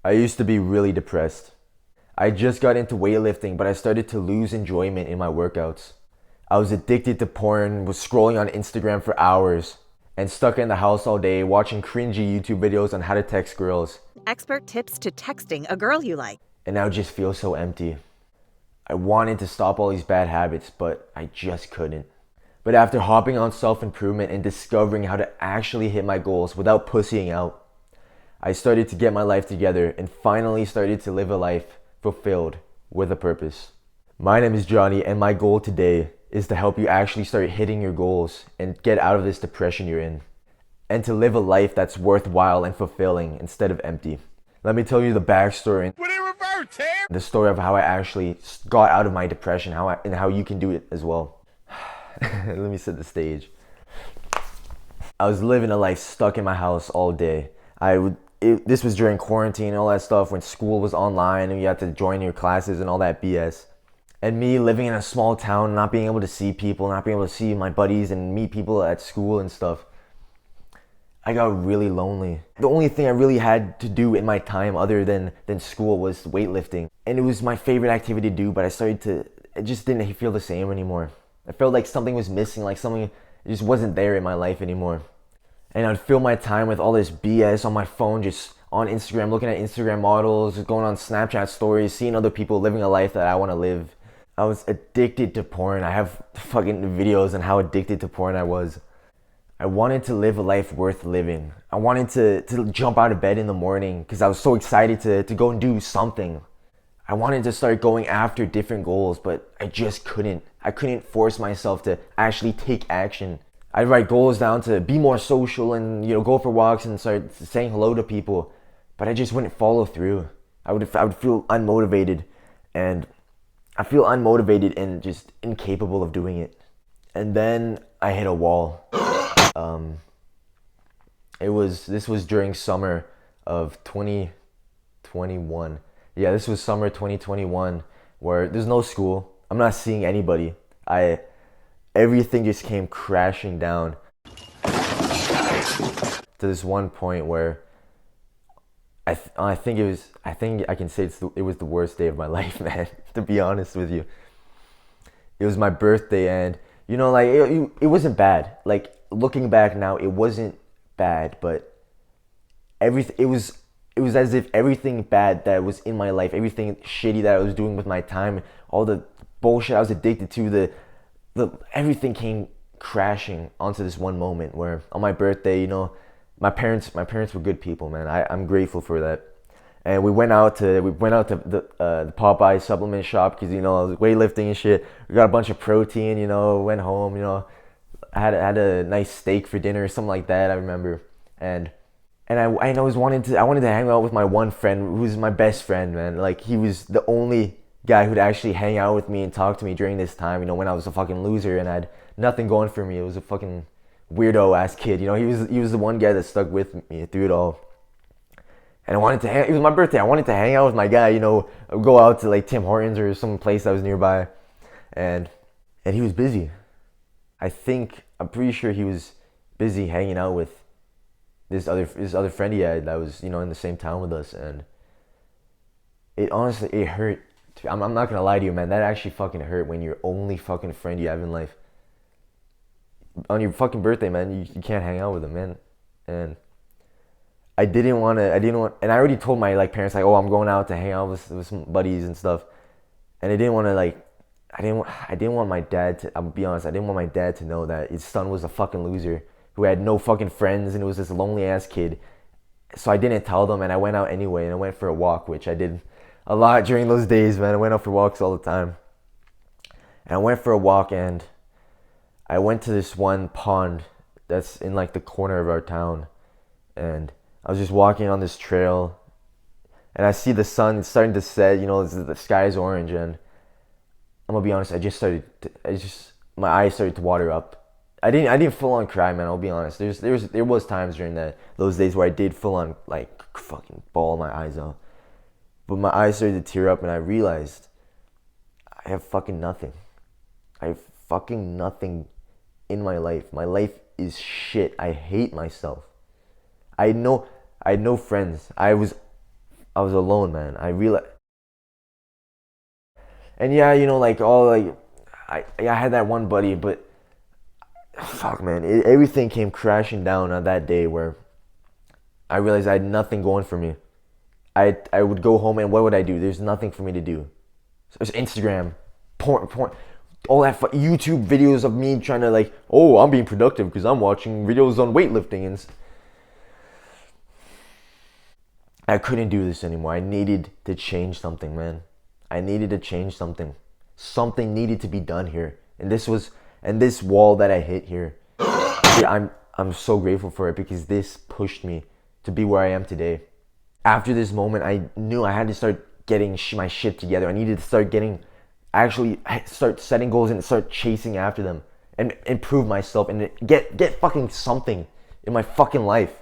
I used to be really depressed. I just got into weightlifting, but I started to lose enjoyment in my workouts. I was addicted to porn, was scrolling on Instagram for hours, and stuck in the house all day watching cringy YouTube videos on how to text girls. Expert tips to texting a girl you like. And now it just feels so empty. I wanted to stop all these bad habits, but I just couldn't. But after hopping on self-improvement and discovering how to actually hit my goals without pussying out, I started to get my life together and finally started to live a life fulfilled with a purpose. My name is Johnny, and my goal today is to help you actually start hitting your goals and get out of this depression you're in, and to live a life that's worthwhile and fulfilling instead of empty. Let me tell you the backstory, the story of how I actually got out of my depression, and how you can do it as well. Let me set the stage. I was living a life stuck in my house all day. This was during quarantine and all that stuff, when school was online and you had to join your classes and all that BS. And me living in a small town, not being able to see people, not being able to see my buddies and meet people at school and stuff, I got really lonely. The only thing I really had to do in my time other than school was weightlifting. And it was my favorite activity to do, but it just didn't feel the same anymore. I felt like something was missing, like something just wasn't there in my life anymore. And I'd fill my time with all this BS on my phone, just on Instagram, looking at Instagram models, going on Snapchat stories, seeing other people living a life that I want to live. I was addicted to porn. I have fucking videos on how addicted to porn I was. I wanted to live a life worth living. I wanted to jump out of bed in the morning because I was so excited to go and do something. I wanted to start going after different goals, but I just couldn't. I couldn't force myself to actually take action. I'd write goals down to be more social and, go for walks and start saying hello to people, but I just wouldn't follow through. I would feel unmotivated, and I feel unmotivated and just incapable of doing it. And then I hit a wall. This was during summer of 2021. Yeah, this was summer 2021, where there's no school. I'm not seeing anybody. Everything just came crashing down to this one point where I think I can say it was the worst day of my life, man. To be honest with you, it was my birthday, and it wasn't bad. Like, looking back now, it wasn't bad, but it was as if everything bad that was in my life, everything shitty that I was doing with my time, all the bullshit I was addicted to, everything came crashing onto this one moment where on my birthday, my parents were good people, man. I'm grateful for that. And we went out to the Popeye supplement shop because I was weightlifting and shit. We got a bunch of protein, went home, I had a nice steak for dinner or something like that, I remember. And I wanted to hang out with my one friend who's my best friend, man. Like, he was the only guy who'd actually hang out with me and talk to me during this time, when I was a fucking loser and I had nothing going for me. It was a fucking weirdo ass kid, he was the one guy that stuck with me through it all. And it was my birthday, I wanted to hang out with my guy, go out to like Tim Hortons or some place that was nearby. And he was busy. I'm pretty sure he was busy hanging out with this other friend he had that was, in the same town with us. And it hurt. I'm not gonna lie to you, man. That actually fucking hurt when your only fucking friend you have in life, on your fucking birthday, man, you can't hang out with him, man. And I already told my parents, like, oh, I'm going out to hang out with some buddies and stuff. And I didn't want to I didn't want my dad to, I'll be honest, I didn't want my dad to know that his son was a fucking loser who had no fucking friends and was this lonely ass kid. So I didn't tell them, and I went out anyway, and I went for a walk, which I did a lot during those days, man. I went out for walks all the time. And I went for a walk, and I went to this one pond that's in like the corner of our town. And I was just walking on this trail, and I see the sun starting to set, the sky is orange, and I'm gonna be honest, my eyes started to water up. I didn't full on cry, man. I'll be honest. There was times during those days where I did full on fucking bawl my eyes out. But my eyes started to tear up, and I realized I have fucking nothing. I have fucking nothing in my life. My life is shit. I hate myself. I had no friends. I was I was alone, man. I realized, and yeah, you know, like all like, I had that one buddy, but fuck, man, everything came crashing down on that day where I realized I had nothing going for me. I would go home and what would I do? There's nothing for me to do. So there's Instagram, porn, all that YouTube videos of me trying to like, oh, I'm being productive because I'm watching videos on weightlifting and I couldn't do this anymore. I needed to change something, man. I needed to change something. Something needed to be done here. And this wall that I hit here. I'm so grateful for it because this pushed me to be where I am today. After this moment, I knew I had to start getting my shit together. I needed to actually start setting goals and start chasing after them and improve myself and get fucking something in my fucking life.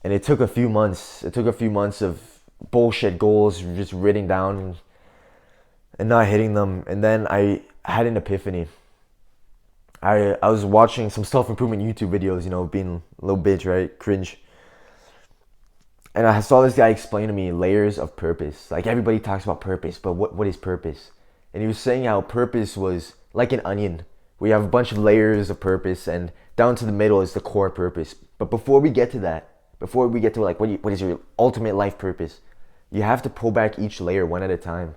And it took a few months. It took a few months of bullshit goals, just written down and not hitting them. And then I had an epiphany. I was watching some self-improvement YouTube videos, you know, being a little bitch, right? Cringe. And I saw this guy explain to me layers of purpose. Like everybody talks about purpose, but what is purpose? And he was saying how purpose was like an onion. We have a bunch of layers of purpose and down to the middle is the core purpose. But before we get to that, before we get to like what is your ultimate life purpose, you have to pull back each layer one at a time.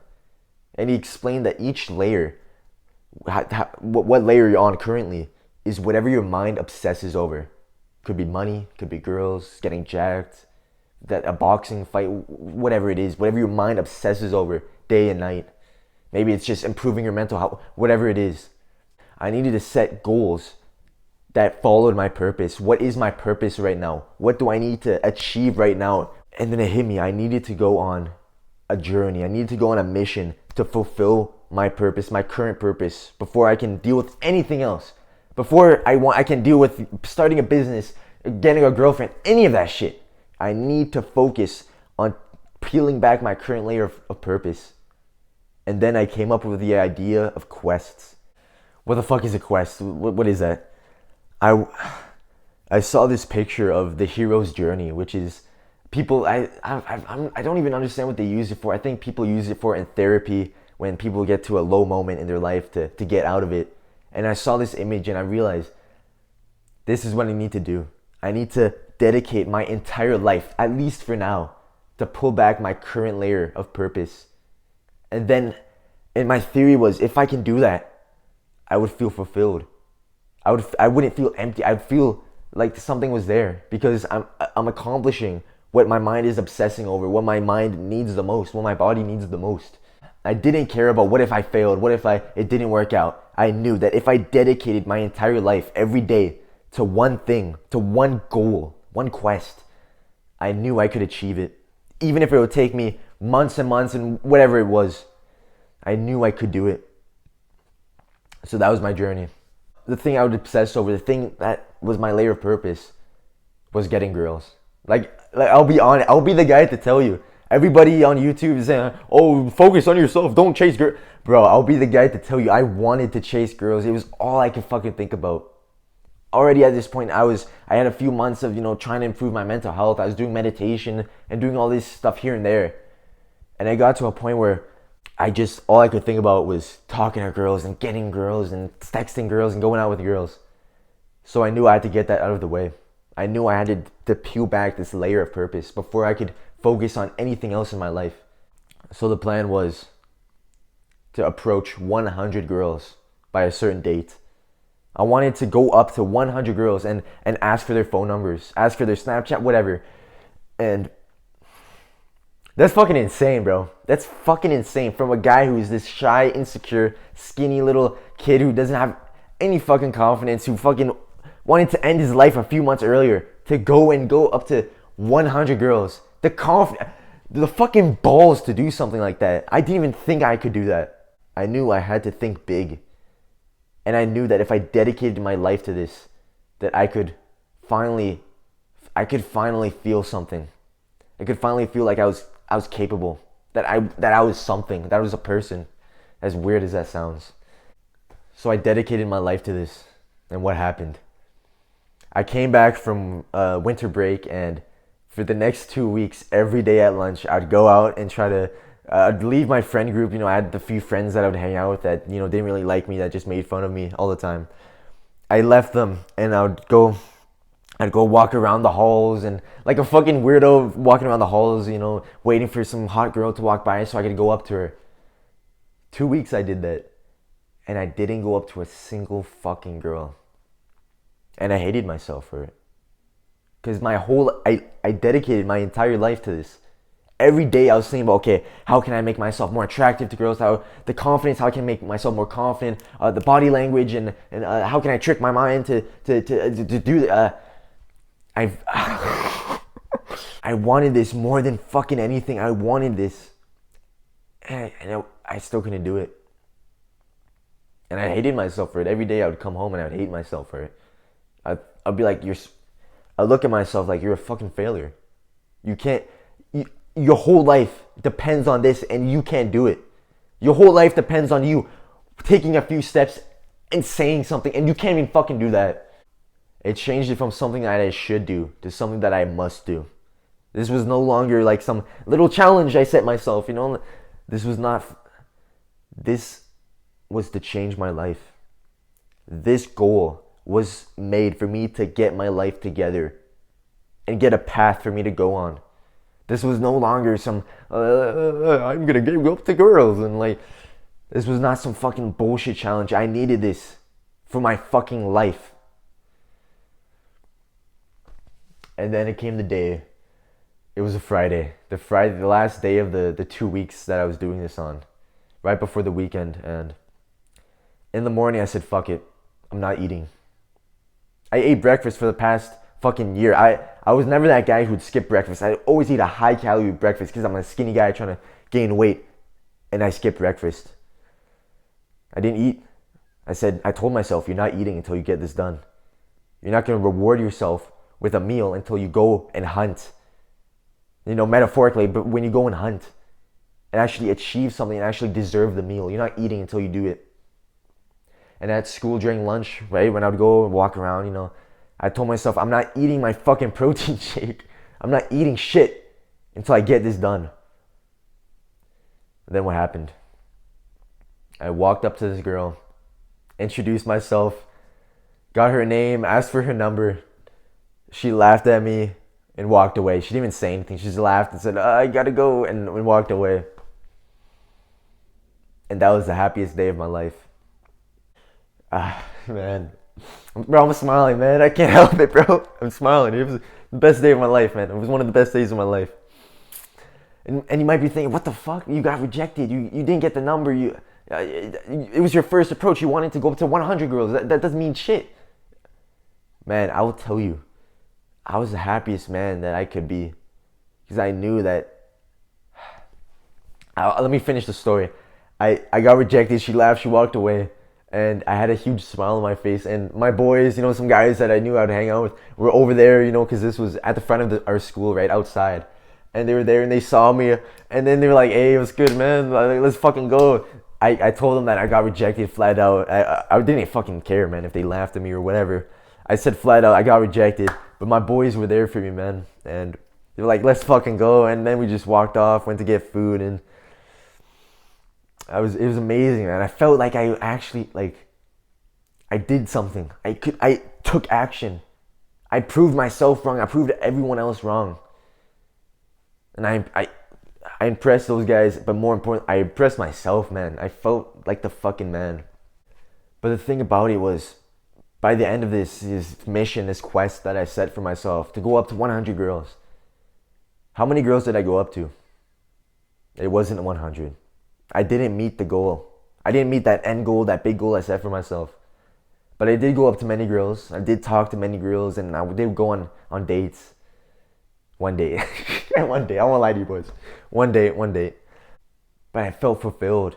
And he explained that each layer, what layer you're on currently, is whatever your mind obsesses over. Could be money, could be girls, getting jacked, that a boxing fight, whatever it is, whatever your mind obsesses over day and night. Maybe it's just improving your mental health, whatever it is. I needed to set goals that followed my purpose. What is my purpose right now? What do I need to achieve right now? And then it hit me. I needed to go on a journey. I needed to go on a mission to fulfill my purpose, my current purpose, before I can deal with anything else. Before I can deal with starting a business, getting a girlfriend, any of that shit. I need to focus on peeling back my current layer of purpose. And then I came up with the idea of quests. What the fuck is a quest? What is that? I saw this picture of the hero's journey, which is people. I don't even understand what they use it for. I think people use it for in therapy when people get to a low moment in their life to get out of it. And I saw this image and I realized this is what I need to do. I need to dedicate my entire life, at least for now, to pull back my current layer of purpose. And then, and my theory was, if I can do that, I would feel fulfilled. I wouldn't feel empty. I'd feel like something was there because I'm accomplishing what my mind is obsessing over, what my mind needs the most, what my body needs the most. I didn't care about what if I failed, what if it didn't work out. I knew that if I dedicated my entire life every day to one thing, to one goal, one quest, I knew I could achieve it. Even if it would take me months and months and whatever it was, I knew I could do it. So that was my journey. The thing I would obsess over, the thing that was my layer of purpose, was getting girls. Like I'll be honest, I'll be the guy to tell you. Everybody on YouTube is saying, "Oh, focus on yourself, don't chase girls." Bro, I'll be the guy to tell you I wanted to chase girls. It was all I could fucking think about. Already at this point, I had a few months of, you know, trying to improve my mental health. I was doing meditation and doing all this stuff here and there. And I got to a point where all I could think about was talking to girls and getting girls and texting girls and going out with girls. So I knew I had to get that out of the way. I knew I had to peel back this layer of purpose before I could focus on anything else in my life. So the plan was to approach 100 girls by a certain date. I wanted to go up to 100 girls and ask for their phone numbers, ask for their Snapchat, whatever. And that's fucking insane, bro. That's fucking insane. From a guy who's this shy, insecure, skinny little kid who doesn't have any fucking confidence, who fucking wanted to end his life a few months earlier, to go up to 100 girls. The fucking balls to do something like that. I didn't even think I could do that. I knew I had to think big. And I knew that if I dedicated my life to this, that I could finally feel something. I could finally feel like I was capable. That I was something. That I was a person. As weird as that sounds. So I dedicated my life to this. And what happened? I came back from winter break and For the next 2 weeks, every day at lunch, I'd go out and try to. I'd leave my friend group. I had the few friends that I would hang out with that didn't really like me, that just made fun of me all the time. I left them and I'd go walk around the halls and like a fucking weirdo walking around the halls, waiting for some hot girl to walk by so I could go up to her. 2 weeks I did that, and I didn't go up to a single fucking girl. And I hated myself for it. Because I dedicated my entire life to this. Every day I was thinking about, okay, how can I make myself more attractive to girls? The confidence, how can I make myself more confident? The body language, and how can I trick my mind to do that? I wanted this more than fucking anything. I wanted this. And I still couldn't do it. And I hated myself for it. Every day I would come home and I would hate myself for it. I'd be like, I look at myself like, you're a fucking failure. You can't, your whole life depends on this and you can't do it. Your whole life depends on you taking a few steps and saying something, and you can't even fucking do that. It changed it from something that I should do to something that I must do. This was no longer like some little challenge I set myself, This was to change my life. This goal was made for me to get my life together and get a path for me to go on. This was no longer some, I'm gonna go up to girls, and this was not some fucking bullshit challenge. I needed this for my fucking life. And then it came the day. It was a Friday. The last day of the 2 weeks that I was doing this on. Right before the weekend. And in the morning I said, fuck it. I'm not eating. I ate breakfast for the past fucking year. I was never that guy who'd skip breakfast. I always eat a high calorie breakfast because I'm a skinny guy trying to gain weight. And I skipped breakfast. I didn't eat. I told myself, you're not eating until you get this done. You're not going to reward yourself with a meal until you go and hunt. Metaphorically, but when you go and hunt and actually achieve something and actually deserve the meal, you're not eating until you do it. And at school during lunch, right, when I would go and walk around, I told myself, I'm not eating my fucking protein shake. I'm not eating shit until I get this done. And then what happened? I walked up to this girl, introduced myself, got her name, asked for her number. She laughed at me and walked away. She didn't even say anything. She just laughed and said, I gotta go, and walked away. And that was the happiest day of my life. Man. Bro, I'm smiling, man. I can't help it, bro. I'm smiling. It was the best day of my life, man. It was one of the best days of my life. And you might be thinking, what the fuck? You got rejected. You didn't get the number. It was your first approach. You wanted to go up to 100 girls. That doesn't mean shit. Man, I will tell you, I was the happiest man that I could be. Because I knew that... Let me finish the story. I got rejected. She laughed. She walked away. And I had a huge smile on my face. And my boys, some guys that I knew I'd hang out with were over there, because this was at the front of our school, right outside. And they were there and they saw me. And then they were like, hey, what's good, man? Let's fucking go. I told them that I got rejected flat out. I didn't fucking care, man, if they laughed at me or whatever. I said flat out, I got rejected. But my boys were there for me, man. And they were like, let's fucking go. And then we just walked off, went to get food, and it was amazing, man. I felt like I actually, I did something. I took action. I proved myself wrong. I proved everyone else wrong. And I impressed those guys, but more important, I impressed myself, man. I felt like the fucking man. But the thing about it was, by the end of this mission, this quest that I set for myself, to go up to 100 girls, how many girls did I go up to? It wasn't 100. I didn't meet the goal. I didn't meet that end goal, that big goal I set for myself. But I did go up to many girls. I did talk to many girls, and I did go on dates. One day. One day. I won't lie to you boys. One day. But I felt fulfilled.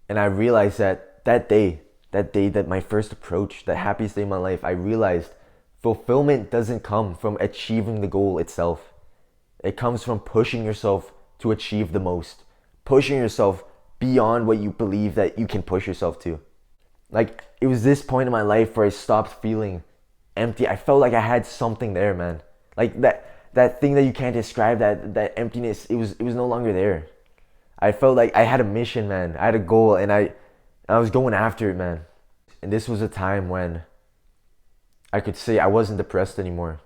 And I realized that day, that my first approach, the happiest day of my life, I realized fulfillment doesn't come from achieving the goal itself. It comes from pushing yourself to achieve the most. Pushing yourself beyond what you believe that you can push yourself to. It was this point in my life where I stopped feeling empty. I felt like I had something there, man. that thing that you can't describe, that emptiness, it was no longer there. I felt like I had a mission, man. I had a goal, and I was going after it, man. And this was a time when I could say I wasn't depressed anymore.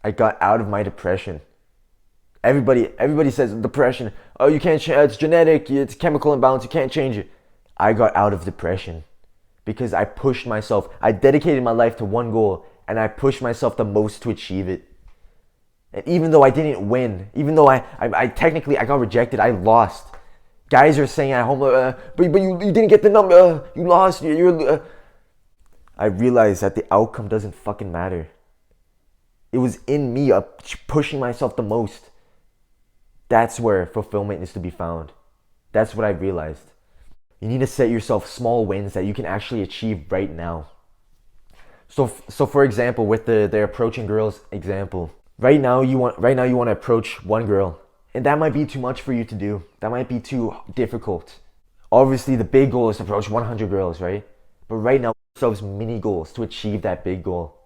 I got out of my depression. Everybody says depression. Oh, you can't change. It's genetic. It's chemical imbalance. You can't change it. I got out of depression because I pushed myself. I dedicated my life to one goal, and I pushed myself the most to achieve it. And even though I didn't win, even though I technically I got rejected, I lost. Guys are saying at home, but you didn't get the number. You lost. I realized that the outcome doesn't fucking matter. It was in me pushing myself the most. That's where fulfillment is to be found. That's what I realized. You need to set yourself small wins that you can actually achieve right now. So for example, with the approaching girls example, right now you want to approach one girl, and that might be too much for you to do. That might be too difficult. Obviously, the big goal is to approach 100 girls, right? But right now, ourselves mini goals to achieve that big goal.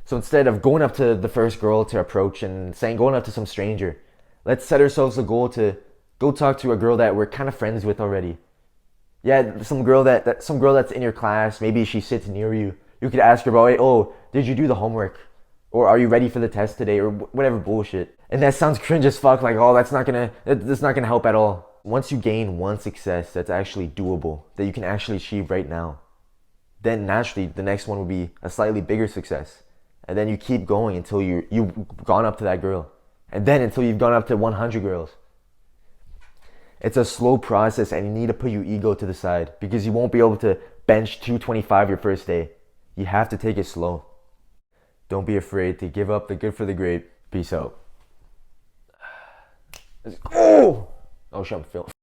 So instead of going up to the first girl to approach and going up to some stranger, let's set ourselves a goal to go talk to a girl that we're kind of friends with already. Yeah, some girl that's in your class. Maybe she sits near you. You could ask her about, hey, oh, did you do the homework? Or are you ready for the test today? Or whatever bullshit. And that sounds cringe as fuck. Like, oh, that's not gonna help at all. Once you gain one success that's actually doable, that you can actually achieve right now, then naturally the next one will be a slightly bigger success. And then you keep going until you've gone up to that girl. And then until you've gone up to 100 girls. It's a slow process, and you need to put your ego to the side because you won't be able to bench 225 your first day. You have to take it slow. Don't be afraid to give up the good for the great. Peace out. Oh shit, I'm filming.